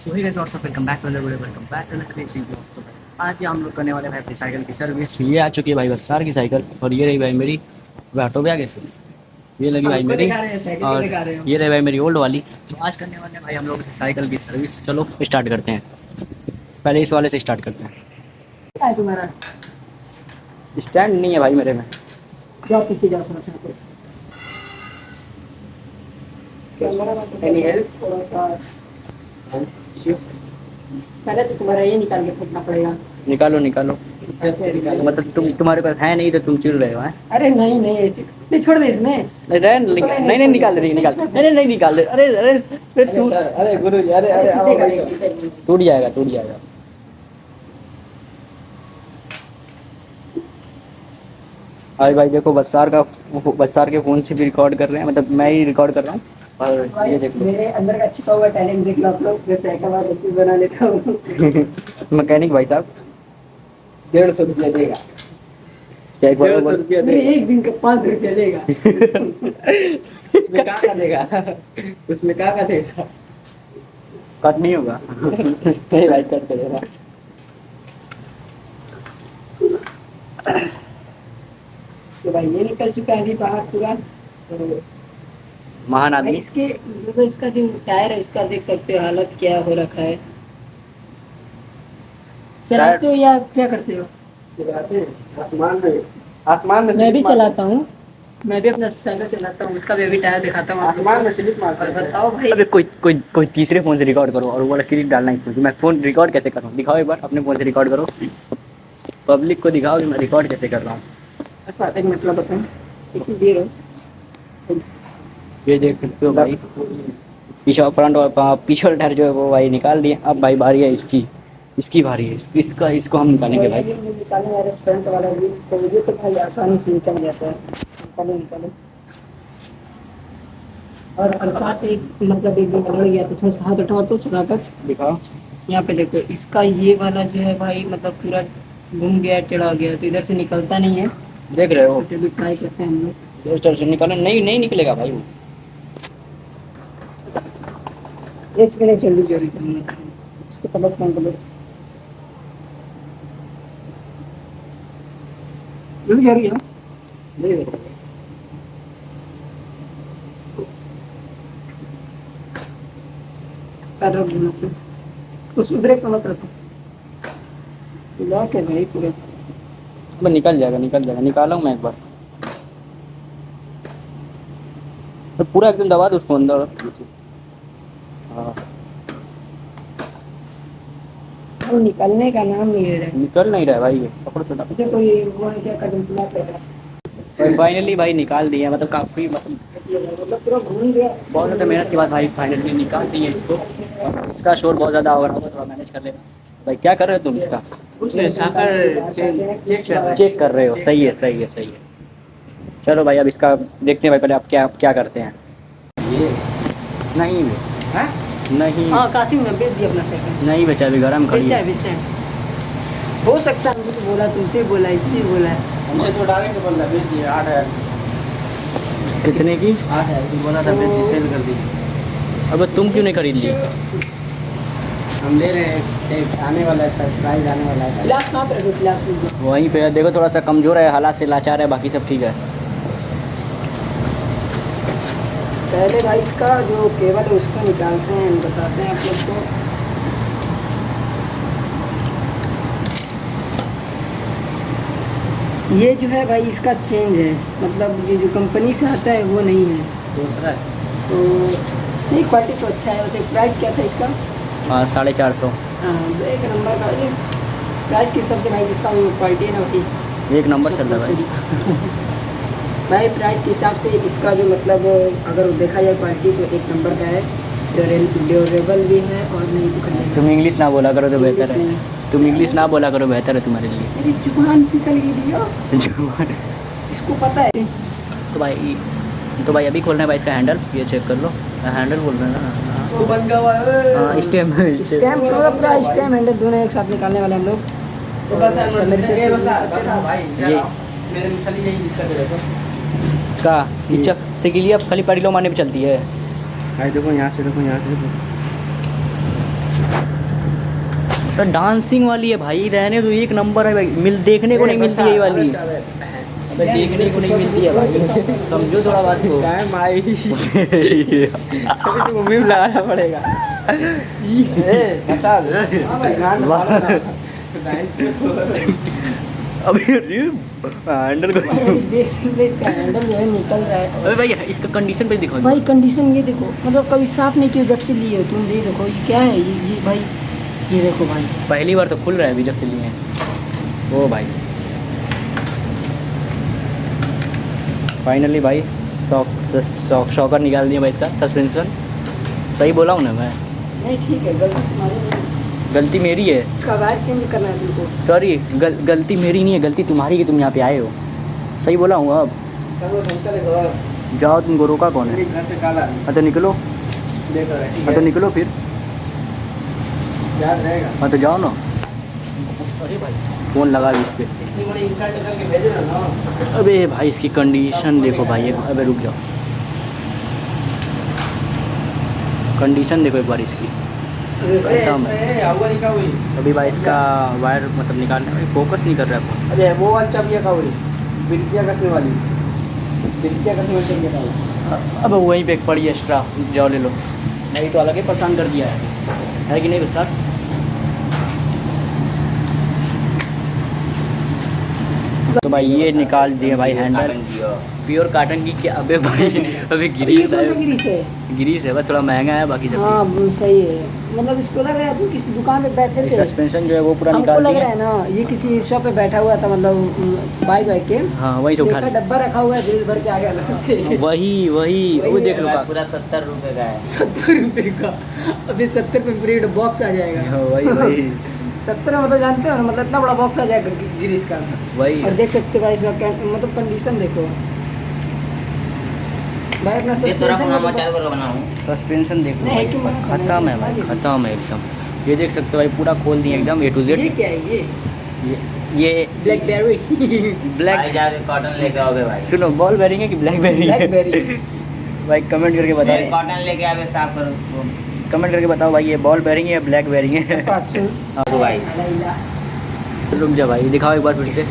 So hi guys what's up, welcome back to another video, welcome back to another amazing blog. तो आज हम लोग करने वाले हैं अपनी साइकिल की सर्विस। ये आ चुकी है भाई बस्सार की साइकिल, और ये रही भाई मेरी ऑटो पे आ कैसे ये लगी भाई मेरी, और ये रही भाई मेरी ओल्ड वाली। तो आज करने वाले हैं भाई हम लोग साइकिल की सर्विस। चलो स्टार्ट करते हैं, पहले इस वाले से स्टार्ट करते हैं। क्या है तुम्हारा? स्टैंड नहीं है भाई मेरे में। जाओ पीछे जाओ थोड़ा सा। कैमरा में Any help? थोड़ा सा पहले तो तुम्हारा ये निकाल के फेंकना पड़ेगा। निकालो निकालो, ऐसे निकालो। मतलब तुम्हारे पास है नहीं तो तुम चिल रहे हो हैं? अरे नहीं नहीं ऐसे नहीं, छोड़ दे इसमें। नहीं नहीं निकाल रही, निकाल नहीं नहीं निकाल दे। अरे अरे तू, अरे गुरु जी, अरे अरे आओ भाई, टूट जाएगा टूट जाएगा। अरे भाई देखो बस्सार के फोन से भी रिकॉर्ड कर रहे हैं, मतलब मैं ही रिकॉर्ड कर रहा हूँ। और ये देख लो मेरे अंदर का छिपा हुआ टैलेंट देख लो आप लोग। मैं साइकिल वाला चीज बना लेता हूँ। मैकेनिक भाई साहब 150 रुपया देगा। क्या एक बार 150 बोल। रुपया मेरे देगा। एक दिन का 5 रुपया लेगा। उसमें क्या देगा? उसमें क्या देगा? कट नहीं होगा। नहीं भाई कट करेगा। तो भाई ये निकल चुका है अभी बाहर पूरा। तो महान भाई आदमी। इसके देखो, इसका जो टायर है उसका देख सकते हो हालत क्या हो रखा है। चलाते हो या क्या करते हो? दिखाते हैं आसमान में मैं भी स्लिप मारता चलाता हूँ, मैं भी अपना साइकिल चलाता हूँ, उसका भी अभी टायर दिखाता हूँ है। आपको। आसमान में स्लिप मारता और है। बताओ भाई, अबे कोई तीसरे फोन से रिकॉर्ड करो और वो वाला क्लिप डालना इसमें। मैं फोन रिकॉर्ड कैसे कर रहा हूँ दिखाओ एक बार, अपने फोन से रिकॉर्ड करो, पब्लिक को दिखाओ कि मैं रिकॉर्ड कैसे कर रहा हूँ। अच्छा एक मतलब बताऊँ, इसी दे रहो। ये देख सकते हो भाई, पीछे फ्रंट और पीछे वाला टायर जो है वो भाई निकाल दिए। अब भाई बारी है इसकी बारी है, इसको हम निकालेंगे भाई। निकालने वाले फ्रंट वाला भी तो ये तो भाई आसानी से निकल जाता है। निकालो निकालो। और साथ एक मतलब एक दिन रगड़ गया तो थोड़ा सा हाथ उठाओ तो चलाकर दिखाओ। यहाँ पे देखो, इसका ये वाला जो है भाई मतलब पूरा घूम गया, टेढ़ा हो गया, तो इधर से निकलता नहीं है। देख रहे हो, तो भी ट्राई करते हैं हम लोग। इस तरह से निकालो, नहीं नहीं निकलेगा भाई वो। एक सेकंड जल्दी जल्दी जल्दी इसको तब फोन करो। जल्दी जा रही है नहीं कर रहा हूँ। उसमें ब्रेक तो मत रखो, लॉक है भाई पूरे। अब निकल जाएगा निकाला हूँ मैं एक बार। तो पूरा एकदम दबा दो उसको अंदर। हाँ वो निकलने का नाम नहीं ले रहा है। निकल नहीं रहा है भाई, ये पकड़ो छोटा। मुझे कोई वो है क्या कदम चला कर रहा है। फाइनली भाई निकाल दिया, मतलब काफ़ी मतलब मतलब पूरा घूम गया। बहुत ज़्यादा मेहनत के बाद भाई फाइनली निकाल दिए इसको। इसका शोर बहुत ज़्यादा हो रहा था, थोड़ा मैनेज कर लेना। भाई क्या कर रहे हो तुम इसका? कुछ नहीं, साकर चेक कर रहे हो, सही है सही है सही है। चलो भाई अब इसका देखते हैं भाई, पहले आप क्या करते हैं। ये नहीं हैं? नहीं हाँ कासिम ने बेच दिया अपना साइकिल। नहीं बेचा, अभी गर्म खड़ी बेचा है। है बेचा है। हो सकता है, मुझे तो बोला, तुमसे बोला, इससे भी बोला है। हमने तो डायरेक्ट बोला बेच दिए 8000। कितने की? 8000 की बोला था, बेच दी, सेल कर दी। अब तुम क्यों नहीं खरीद ली? हम ले रहे हैं, एक आने वाला है सरप्राइज आने वाला है। गिलास कहाँ पे रखो? गिलास में दो। वहीं पे देखो, थोड़ा सा कमज़ोर है, हालात से लाचार है, बाकी सब ठीक है। पहले भाई इसका जो केबल है उसको निकालते हैं, बताते हैं आप लोग को। ये जो है भाई इसका चेंज है, मतलब ये जो कंपनी से आता है वो नहीं है। दूसरा है। तो नहीं, क्वालिटी तो अच्छा है। वैसे प्राइस क्या था इसका? हाँ 450। हाँ एक नंबर का ये प्राइस के हिसाब से भाई इसका क्वालिटी है ना भाई, एक नंबर चल रहा है भाई। भाई प्राइस के हिसाब से इसका जो मतलब अगर देखा जाए क्वालिटी तो एक नंबर का है। ड्यूरेबल भी है और नहीं तो खरीदेगा। तुम इंग्लिश ना बोला करो तो बेहतर है। नहीं। तुम इंग्लिश ना बोला करो, बेहतर है तुम्हारे लिए। मेरी जुबान फिसल गई भैया, इसको पता है। तो भाई अभी खोलना है भाई इसका हैंडल, ये चेक कर लो। हैंडल बोल रहे हैं ना? वो बन गया हुआ है। हाँ स्टेम स्टैम्प पूरा स्टैम्प हैंडल दोनों एक साथ निकालने वाले हम लोग। तो बस है, तो मेरे ये से बस है, बस है भाई। ये मेरे में खाली यही दिक्कत है। देखो का नीचे से के लिए अब खाली पड़ी लो मारने पे चलती है। भाई, देखो यहाँ से, देखो यहाँ से, देखो तो डांसिंग वाली है भाई, रहने तो एक नंबर है भाई, देखने को नहीं मिलती है ये वाली। अबे देखने को नहीं मिलती है भाई, समझो थोड़ा बात को। भाई तो भी लगाना पड़ेगा। अभी हैंडल को देख सकते इसका हैंडल जो है निकल रहा है। अबे भाई इसका कंडीशन पे दिखाओ भाई कंडीशन ये देखो, मतलब कभी साफ नहीं किया जब से लिए हो तुम, ये देखो ये क्या है, ये भाई ये देखो भाई, पहली बार तो खुल रहा है अभी जब से लिए हैं। ओ भाई फाइनली भाई शॉकर निकाल दिया भाई इसका सस्पेंशन। सही बोला हूँ ना मैं? नहीं ठीक है, गलती तुम्हारी नहीं, गलती मेरी है, इसका वायर चेंज करना है तुमको। सॉरी गलती मेरी नहीं है, गलती तुम्हारी कि तुम यहाँ पे आए हो। सही बोला हूँ अब? जाओ, तुमको रोका कौन है? घर से काला हाँ तो निकलो, हाँ तो निकलो फिर, याद रहेगा। हाँ तो जाओ ना। अरे भाई फ़ोन लगा इस पर। इतनी बड़ी इंसल्ट करके भेजे ना। अबे भाई इसकी कंडीशन देखो भाई, अबे रुक जाओ, कंडीशन देखो एक बार इसकी। खत्म है अभी भाई इसका वायर मतलब निकालने में फोकस नहीं कर रहा है फोन। अरे वो वाली चाबी का वही बिल्किया कसने वाली, बिल्किया कसने वाली चाबी का। अब वहीं पे एक पड़ी एक्स्ट्रा, जाओ ले लो। नहीं तो अलग ही परेशान कर दिया है कि नहीं बस सर? तो भाई ये निकाल दिए भाई हैंडल, प्योर काटन की क्या। अबे भाई अभी ये गिरीस कौन सा गिरीश है? गिरीस है बस, थोड़ा महंगा है बाकी सब। हाँ सही है, मतलब इसको लग रहा है तुम किसी दुकान पे बैठे थे, सस्पेंशन जो है वो पूरा हमको निकाल लग दिया। रहा है ना ये किसी शॉप पे बैठा हुआ था, मतलब बाइक के, हाँ वहीं से उठा देखा डब्बा रखा हुआ है, गिरीश भर के आ गया। वही वही वो देख लो का। पूरा 70 रुपए का है। 70 रुपए का, अभी 70 पे फ्री बॉक्स आ जाएगा। हाँ, वही 70 मतलब जानते हो ना, मतलब इतना बड़ा बॉक्स आ जाएगा गिरीश का। वही और देख सकते हो भाई इसका मतलब कंडीशन देखो भाई, अपना सस्पेंशन देखो नहीं, भाई, कि मैं खत्म है भाई, खत्म है एकदम। ये देख सकते हो भाई पूरा खोल दिए एकदम A to Z। ये क्या है ये ब्लैकबेरी? ब्लैक कॉटन लेके आओगे भाई। सुनो, बॉल बेरिंग है कि ब्लैक बेरिंग है? ब्लैकबेरी भाई कमेंट करके बताओ, कॉटन लेके आवे, साफ करो उसको। कमेंट करके बताओ भाई ये बॉल बेरिंग है या ब्लैक बेरिंग है? हाँ तो भाई रुक जा भाई, दिखाओ एक बार फिर से,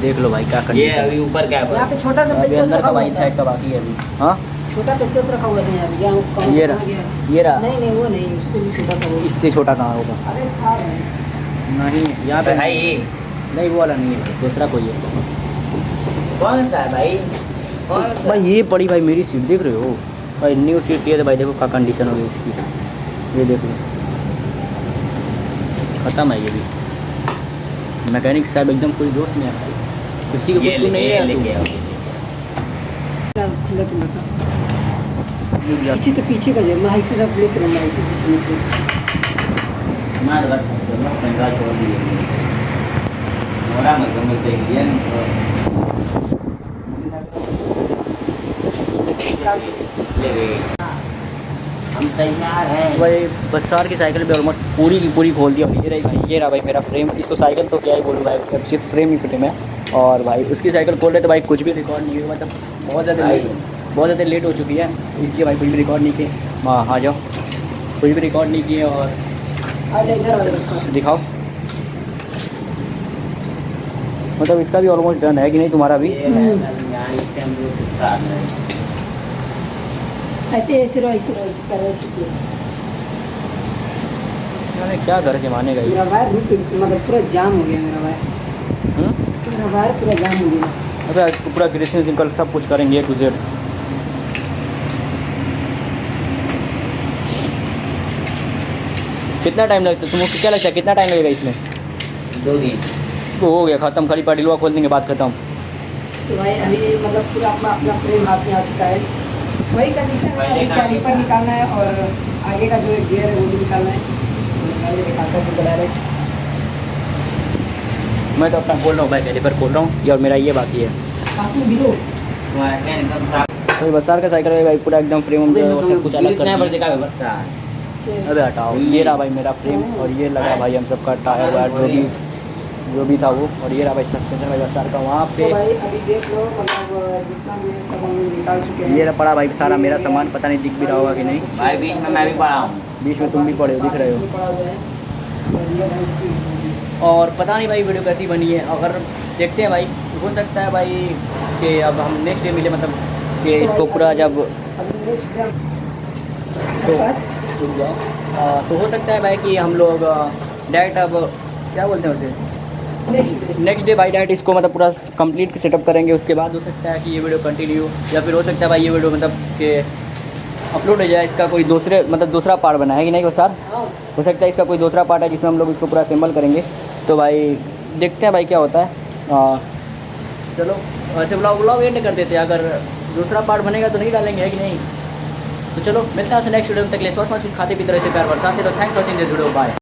देख लो भाई क्या ये कंडीशन अभी ऊपर क्या यहाँ पे छोटा सा अभी पेचकस अंदर रखा का हुआ भाई साइड था, का बाकी है अभी। हाँ छोटा पेचकस रखा हुआ था यार, यहाँ कहाँ ये कहाँ रहा, गया? ये रहा। नहीं नहीं वो नहीं, उससे भी छोटा था वो। इससे छोटा कहाँ होगा? अरे था भाई। नहीं यहाँ पे भाई? नहीं वो वाला नहीं है, दूसरा कोई है। कौन सा है भाई? कौन सा? भाई ये पड़ी भाई मेरी सीट, देख रहे हो भाई, न्यू सीट ये तो भाई देखो क्या कंडीशन हो गई इसकी, ये देख लो खत्म है ये भी। मैकेनिक साहब एकदम पूरी जोश में है भाई, किसी को ये कुछ नहीं है। लेके आओ। खुला खुला था रुक जा। पीछे, तो पीछे का जो मैं ऐसे सब लेके रहूँगा, ऐसे जिसमें हमारे घर चलो पंद्रह छोड़ दिए मोरा मत मिलते ही हम तैयार हैं भाई बसार की साइकिल भी ऑलमोस्ट पूरी की पूरी खोल दी। और ये रही भाई, ये रहा भाई मेरा फ्रेम। इसको साइकिल तो क्या ही बोलूँ भाई, अब सिर्फ फ्रेम ही फिटे में। और भाई उसकी साइकिल खोल रहे तो भाई कुछ भी रिकॉर्ड नहीं हुआ, मतलब बहुत ज़्यादा लेट हो चुकी है, इसलिए भाई कुछ भी रिकॉर्ड नहीं किए। हाँ आ जाओ, कुछ भी रिकॉर्ड नहीं किए। और दिखाओ, मतलब इसका भी ऑलमोस्ट डन है कि नहीं तुम्हारा भी? ऐसे ऐसे रहो, ऐसे रहो, ऐसे करो, ऐसे किया। मैंने क्या घर के माने गई। मेरा वायर मतलब पूरा जाम हो गया, मेरा वायर पूरा जाम हो गया। अरे इसको पूरा ग्रेसिंग निकल सब कुछ करेंगे A to Z। कितना टाइम लगता है तुमको, क्या लगता है कितना टाइम लगेगा इसमें? 2 दिन तो हो गया खत्म, खाली पाटिलवा खोल देंगे, बात खत्म। तो भाई अभी मतलब पूरा अपना अपना फ्रेम हाथ में आ चुका है, वही कंडीशन है। अभी कैलिपर निकालना है और आगे का जो गियर है वो भी निकालना है। मैं दिखाता हूँ तुमको डायरेक्ट। मैं तो अपना खोल रहा हूँ भाई, कैलिपर खोल रहा हूँ ये, और मेरा ये बाकी है। काफी बिलो तो बसार का साइकिल है भाई, पूरा एकदम फ्रेम सब कुछ अलग कर दिया। बस अबे हटाओ, ये रहा भाई मेरा फ्रेम, और ये लगा भाई हम सबका टायर वायर जो भी था वो। और ये रहा भाई सस्पेंशन भाई बसार का वहाँ तो पे। भाई अभी देख लो, मतलब जितना भी सामान निकाल चुके हैं। ये रहा पड़ा भाई सारा मेरा सामान, पता नहीं दिख भी रहा होगा कि नहीं। भाई बीच में मैं भी पड़ा हूँ। बीच में तुम भी पड़े हो, दिख रहे हो। पड़ा हुआ है। बढ़िया भाई सीख। और पता नहीं भाई वीडियो कैसी बनी है, अगर देखते हैं भाई, हो सकता है भाई कि अब हम नेक्स्ट डे मिले, मतलब कि इसको पूरा जब अभी नेक्स्ट डे तो रुक जाओ। तो हो सकता है भाई कि हम लोग डायरेक्ट अब क्या बोलते हैं उसे, नेक्स्ट डे भाई डायरेक्ट इसको मतलब पूरा कंप्लीट सेटअप करेंगे। उसके बाद हो सकता है कि ये वीडियो कंटिन्यू, या फिर हो सकता है भाई ये वीडियो मतलब कि अपलोड हो जाए, इसका कोई दूसरे मतलब दूसरा पार्ट बना है कि नहीं वो सर, हो सकता है इसका कोई दूसरा पार्ट है जिसमें हम लोग इसको पूरा असेंबल करेंगे। तो भाई देखते हैं भाई क्या होता है। चलो ऐसे व्लॉग एंड कर देते हैं, अगर दूसरा पार्ट बनेगा तो नहीं डालेंगे, है कि नहीं। तो चलो मिलते हैं नेक्स्ट वीडियो में, तक ले स्वास्थ्य खाते पीते रहे, प्यार बरसाते। तो thanks for watching this video, bye.